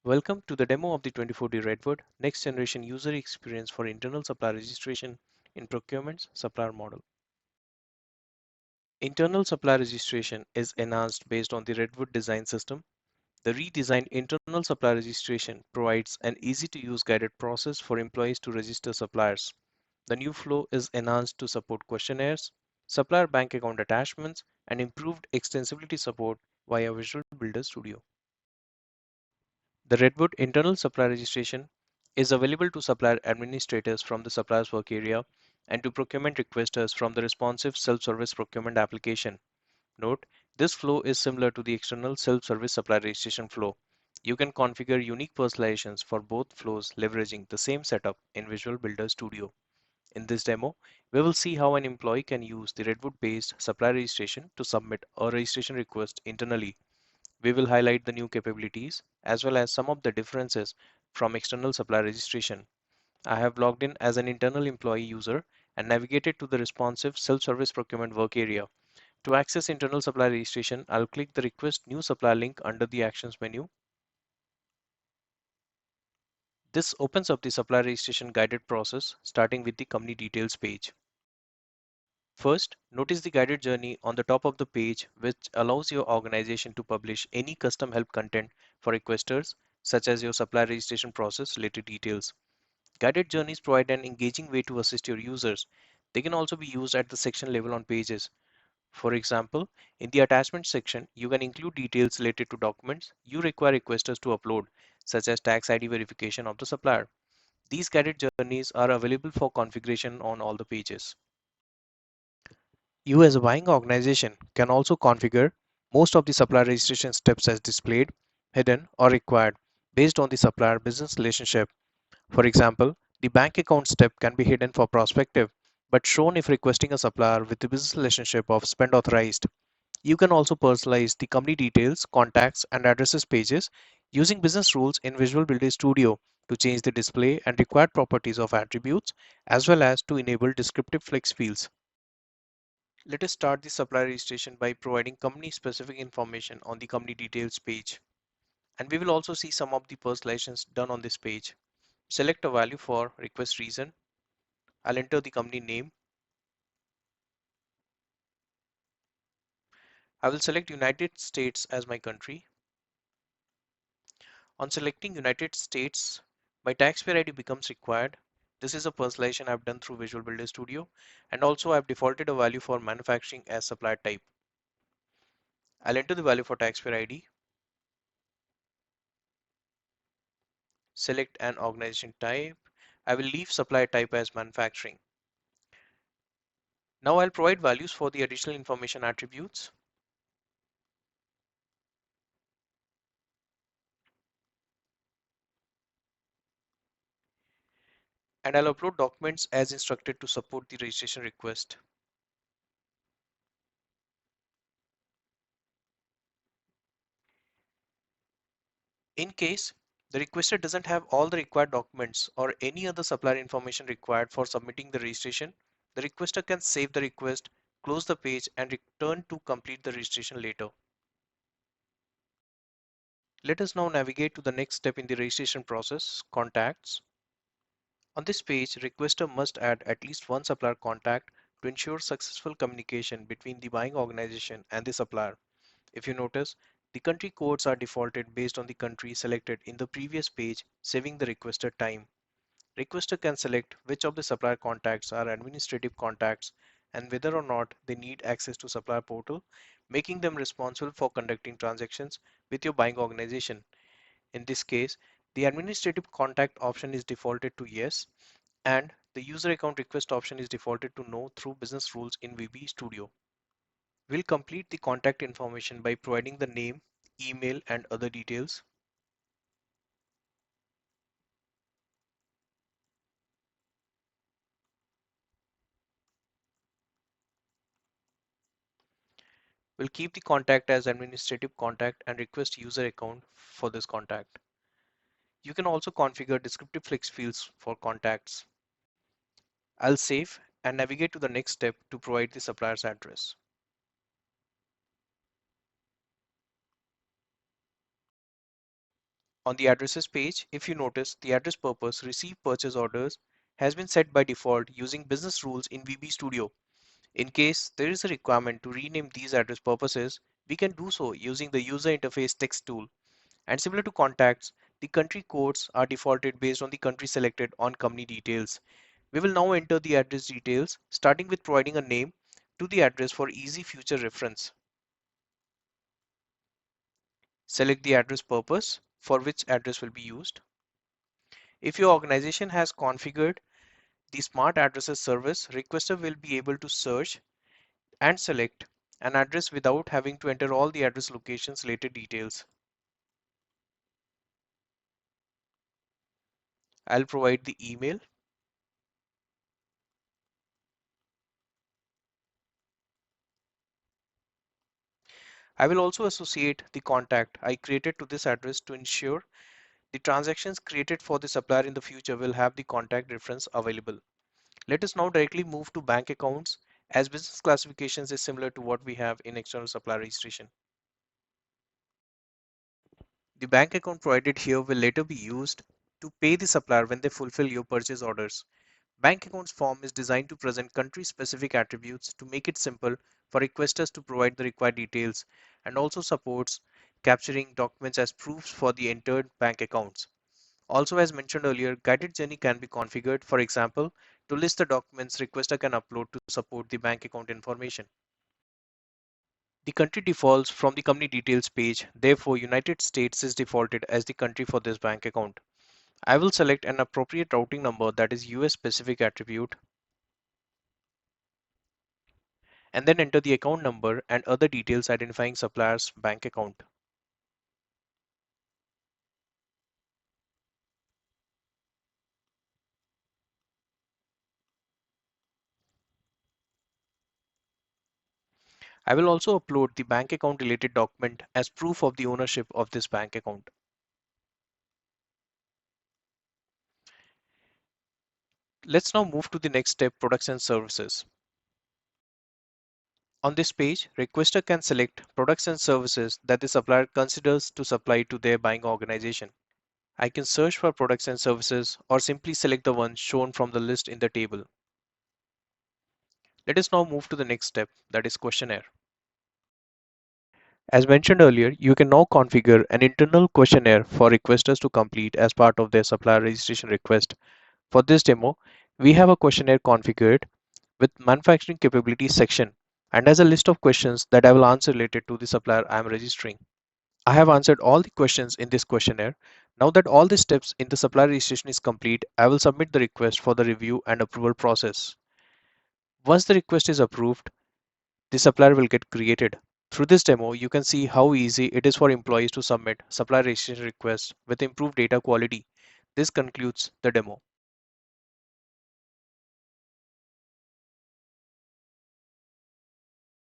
Welcome to the demo of the 24D Redwood next generation user experience for internal supplier registration in procurement's supplier model. Internal supplier registration is enhanced based on the Redwood design system. The redesigned internal supplier registration provides an easy to use guided process for employees to register suppliers. The new flow is enhanced to support questionnaires, supplier bank account attachments, and improved extensibility support via Visual Builder Studio. The Redwood internal supplier registration is available to supplier administrators from the supplier's work area and to procurement requesters from the responsive self-service procurement application. Note, this flow is similar to the external self-service supplier registration flow. You can configure unique personalizations for both flows leveraging the same setup in Visual Builder Studio. In this demo, we will see how an employee can use the Redwood-based supplier registration to submit a registration request internally. We will highlight the new capabilities as well as some of the differences from external supplier registration. I have logged in as an internal employee user and navigated to the responsive self-service procurement work area. To access internal supplier registration, I'll click the Request New Supplier link under the Actions menu. This opens up the supplier registration guided process, starting with the company details page. First, notice the guided journey on the top of the page, which allows your organization to publish any custom help content for requesters, such as your supplier registration process related details. Guided journeys provide an engaging way to assist your users. They can also be used at the section level on pages. For example, in the attachment section, you can include details related to documents you require requesters to upload, such as tax ID verification of the supplier. These guided journeys are available for configuration on all the pages. You as a buying organization can also configure most of the supplier registration steps as displayed, hidden, or required based on the supplier business relationship. For example, the bank account step can be hidden for prospective, but shown if requesting a supplier with the business relationship of spend authorized. You can also personalize the company details, contacts, and addresses pages using business rules in Visual Builder Studio to change the display and required properties of attributes as well as to enable descriptive flex fields. Let us start the supplier registration by providing company specific information on the company details page. And we will also see some of the personalizations done on this page. Select a value for request reason. I'll enter the company name. I will select United States as my country. On selecting United States, my taxpayer ID becomes required. This is a personalization I've done through Visual Builder Studio, and also I've defaulted a value for manufacturing as supplier type. I'll enter the value for taxpayer ID, select an organization type. I will leave supplier type as manufacturing. Now I'll provide values for the additional information attributes. And I'll upload documents as instructed to support the registration request. In case the requester doesn't have all the required documents or any other supplier information required for submitting the registration, the requester can save the request, close the page, and return to complete the registration later. Let us now navigate to the next step in the registration process, contacts. On this page, requester must add at least one supplier contact to ensure successful communication between the buying organization and the supplier. If you notice, the country codes are defaulted based on the country selected in the previous page, saving the requester time. Requester can select which of the supplier contacts are administrative contacts and whether or not they need access to supplier portal, making them responsible for conducting transactions with your buying organization. In this case, the administrative contact option is defaulted to yes, and the user account request option is defaulted to no through business rules in VB Studio. We'll complete the contact information by providing the name, email, and other details. We'll keep the contact as administrative contact and request user account for this contact. You can also configure descriptive flex fields for contacts. I'll save and navigate to the next step to provide the supplier's address. On the addresses page, if you notice, the address purpose receive purchase orders has been set by default using business rules in VB Studio. In case there is a requirement to rename these address purposes, we can do so using the user interface text tool. And similar to contacts, the country codes are defaulted based on the country selected on company details. We will now enter the address details, starting with providing a name to the address for easy future reference. Select the address purpose for which address will be used. If your organization has configured the Smart Addresses service, requester will be able to search and select an address without having to enter all the address locations related details. I'll provide the email. I will also associate the contact I created to this address to ensure the transactions created for the supplier in the future will have the contact reference available. Let us now directly move to bank accounts, as business classifications is similar to what we have in external supplier registration. The bank account provided here will later be used to pay the supplier when they fulfill your purchase orders. Bank accounts form is designed to present country-specific attributes to make it simple for requesters to provide the required details, and also supports capturing documents as proofs for the entered bank accounts. Also, as mentioned earlier, guided journey can be configured, for example, to list the documents requester can upload to support the bank account information. The country defaults from the company details page, therefore United States is defaulted as the country for this bank account. I will select an appropriate routing number that is US specific attribute and then enter the account number and other details identifying supplier's bank account. I will also upload the bank account related document as proof of the ownership of this bank account. Let's now move to the next step, products and services. On this page, requester can select products and services that the supplier considers to supply to their buying organization. I can search for products and services or simply select the ones shown from the list in the table. Let us now move to the next step, that is questionnaire. As mentioned earlier, you can now configure an internal questionnaire for requesters to complete as part of their supplier registration request. For this demo, we have a questionnaire configured with manufacturing capabilities section and has a list of questions that I will answer related to the supplier I am registering. I have answered all the questions in this questionnaire. Now that all the steps in the supplier registration is complete, I will submit the request for the review and approval process. Once the request is approved, the supplier will get created. Through this demo, you can see how easy it is for employees to submit supplier registration requests with improved data quality. This concludes the demo.